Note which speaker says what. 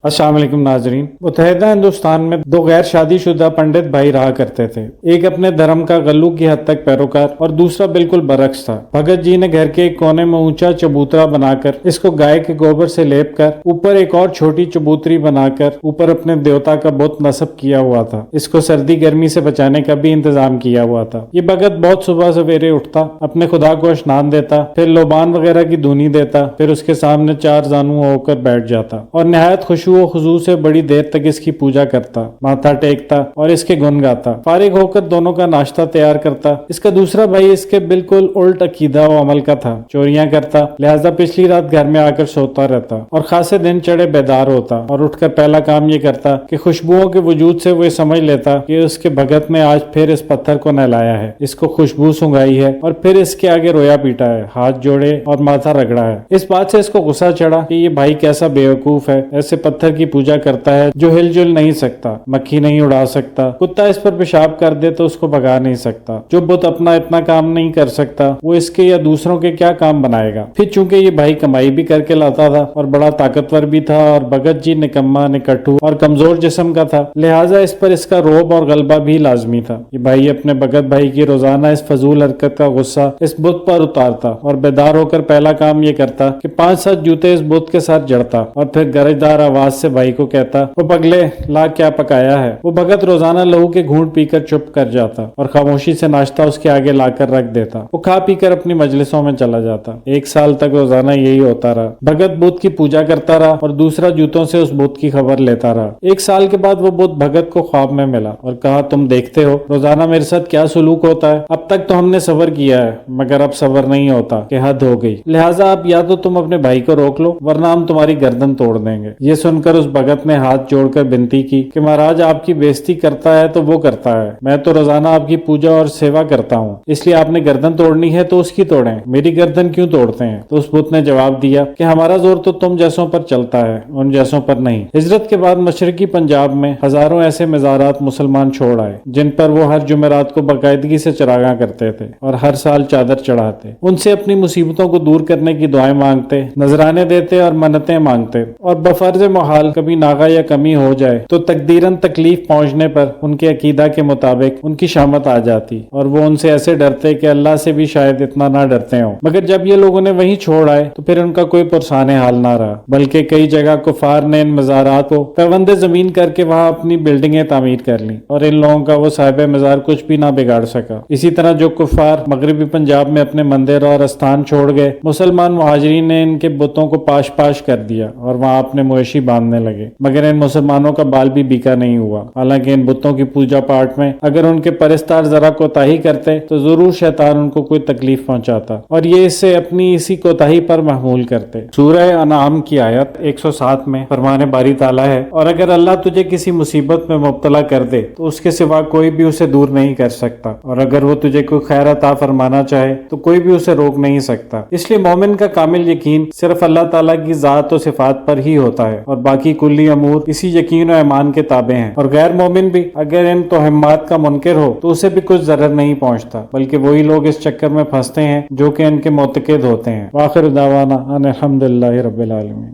Speaker 1: السلام علیکم ناظرین۔ متحدہ ہندوستان میں دو غیر شادی شدہ پنڈت بھائی رہا کرتے تھے۔ ایک اپنے دھرم کا غلو کی حد تک پیروکار اور دوسرا بالکل برعکس تھا۔ بھگت جی نے گھر کے ایک کونے میں اونچا چبوترا بنا کر اس کو گائے کے گوبر سے لیپ کر اوپر ایک اور چھوٹی چبوتری بنا کر اوپر اپنے دیوتا کا بت نصب کیا ہوا تھا۔ اس کو سردی گرمی سے بچانے کا بھی انتظام کیا ہوا تھا۔ یہ بھگت بہت صبح سویرے اٹھتا، اپنے خدا کو اشنان دیتا، پھر لوبان وغیرہ کی دھونی دیتا، پھر اس کے سامنے چار زانو ہو کر بیٹھ جاتا اور نہایت خشوع و خضوع سے بڑی دیر تک اس کی پوجا کرتا، ماتھا ٹیکتا اور اس کے گن گاتا۔ فارغ ہو کر دونوں کا ناشتہ تیار کرتا۔ اس کا دوسرا بھائی اس کے بالکل الٹ عقیدہ و عمل کا تھا، چوریاں کرتا، لہذا پچھلی رات گھر میں آ کر سوتا رہتا اور خاصے دن چڑھے بیدار ہوتا اور اٹھ کر پہلا کام یہ کرتا کہ خوشبوؤں کے وجود سے وہ یہ سمجھ لیتا کہ اس کے بھگت نے آج پھر اس پتھر کو نہلایا ہے، اس کو خوشبو سنگائی ہے اور پھر اس کے آگے رویا پیٹا ہے، ہاتھ جوڑے اور ماتھا رگڑا ہے۔ اس بات سے اس کو غصہ چڑھا کہ یہ بھائی کیسا بیوقوف ہے، ایسے پتھر کی پوجا کرتا ہے جو ہل جل نہیں سکتا، مکھی نہیں اڑا سکتا، کتا اس پر پیشاب کر دے تو اس کو بھگا نہیں سکتا، جو بت اپنا اتنا کام نہیں کر سکتا وہ اس کے یا دوسروں کے کیا کام بنائے گا۔ پھر چونکہ یہ بھائی کمائی بھی کر کے لاتا تھا اور بڑا طاقتور بھی تھا اور بھگت جی نکما، نکٹو اور کمزور جسم کا تھا، لہٰذا اس پر اس کا روب اور غلبہ بھی لازمی تھا۔ یہ بھائی اپنے بھگت بھائی کی روزانہ اس فضول حرکت کا غصہ اس بت پر اتارتا اور بیدار ہو کر پہلا کام یہ کرتا کہ 5-7 جوتے اس بت کے ساتھ جڑتا اور پھر گرجدار آواز سے بھائی کو کہتا، وہ پگلے لا کیا پکایا ہے۔ وہ بھگت روزانہ لہو کے گھونٹ پی کر چپ کر جاتا اور خاموشی سے ناشتہ اس کے آگے لا کر رکھ دیتا۔ وہ کھا پی کر اپنی مجلسوں میں چلا جاتا۔ 1 سال تک روزانہ یہی ہوتا رہا۔ بھگت بت کی پوجا کرتا رہا اور دوسرا جوتوں سے اس بت کی خبر لیتا رہا۔ 1 سال کے بعد وہ بت بھگت کو خواب میں ملا اور کہا، تم دیکھتے ہو روزانہ میرے ساتھ کیا سلوک ہوتا ہے، اب تک تو ہم نے صبر کیا ہے مگر اب صبر نہیں ہوتا کہ حد ہو گئی، لہٰذا اب یا تو تم اپنے بھائی کو روک لو ورنہ ہم تمہاری گردن توڑ دیں گے۔ یہ سن کر اس بھگت نے ہاتھ جوڑ کر بنتی کی کہ مہاراج آپ کی بےزتی کرتا ہے تو وہ کرتا ہے، میں تو روزانہ آپ کی پوجا اور سیوا کرتا ہوں، اس لیے آپ نے گردن توڑنی ہے تو اس کی توڑیں، میری گردن کیوں توڑتے ہیں؟ تو اس بت نے جواب دیا کہ ہمارا زور تو تم جیسوں پر چلتا ہے، ان جیسوں پر نہیں۔ ہجرت کے بعد مشرقی پنجاب میں ہزاروں ایسے مزارات مسلمان چھوڑ آئے جن پر وہ ہر جمعرات کو باقاعدگی سے چراغاں کرتے تھے اور ہر سال چادر چڑھاتے، ان سے اپنی مصیبتوں کو دور کرنے کی دعائیں مانگتے، نذرانے دیتے اور منتیں مانگتے، اور بفرض محال کبھی ناغہ یا کمی ہو جائے تو تقدیراً تکلیف پہنچنے پر ان کے عقیدہ کے مطابق ان کی شامت آ جاتی اور وہ ان سے ایسے ڈرتے کہ اللہ سے بھی شاید اتنا نہ ڈرتے ہوں۔ مگر جب یہ لوگوں نے وہیں چھوڑ آئے تو پھر ان کا کوئی پرسان حال نہ رہا، بلکہ کئی جگہ کفار نے ان مزارات کو پیوند زمین کر کے وہاں اپنی بلڈنگیں تعمیر کر لیں اور ان لوگوں کا وہ صاحب مزار کچھ بھی نہ بگاڑ سکا۔ اسی طرح جو کفار مغربی پنجاب میں اپنے مندر اور استھان چھوڑ گئے، مسلمان مہاجرین نے ان کے بتوں کو پاش پاش کر دیا اور وہاں اپنے مویشی باندھنے لگے، مگر ان مسلمانوں کا بال بھی بیکا نہیں ہوا۔ حالانکہ ان بتوں کی پوجا پاٹ میں اگر ان کے پرستار ذرا کوتاہی کرتے تو ضرور شیطان ان کو کوئی تکلیف پہنچاتا اور یہ اس سے اپنی اسی کوتاہی پر محمول کرتے۔ سورہ انعام کی آیت 107 میں فرمان باری تعالیٰ ہے، اور اگر اللہ تجھے کسی مصیبت میں مبتلا کر دے تو اس کے سوا کوئی بھی اسے دور نہیں کر سکتا، اور اگر وہ تجھے کوئی خیر عطا فرمانا چاہے تو کوئی بھی اسے روک نہیں سکتا۔ اس لیے مومن کا کامل یقین صرف اللہ تعالیٰ کی ذات و صفات پر ہی ہوتا ہے اور باقی کلی امور اسی یقین و ایمان کے تابع ہیں۔ اور غیر مومن بھی اگر ان توہمات کا منکر ہو تو اسے بھی کچھ ضرر نہیں پہنچتا، بلکہ وہی لوگ اس چکر میں پھنستے ہیں جو کہ ان کے معتقد ہوتے ہیں۔ وآخر دعوانا ان الحمدللہ رب العالمین۔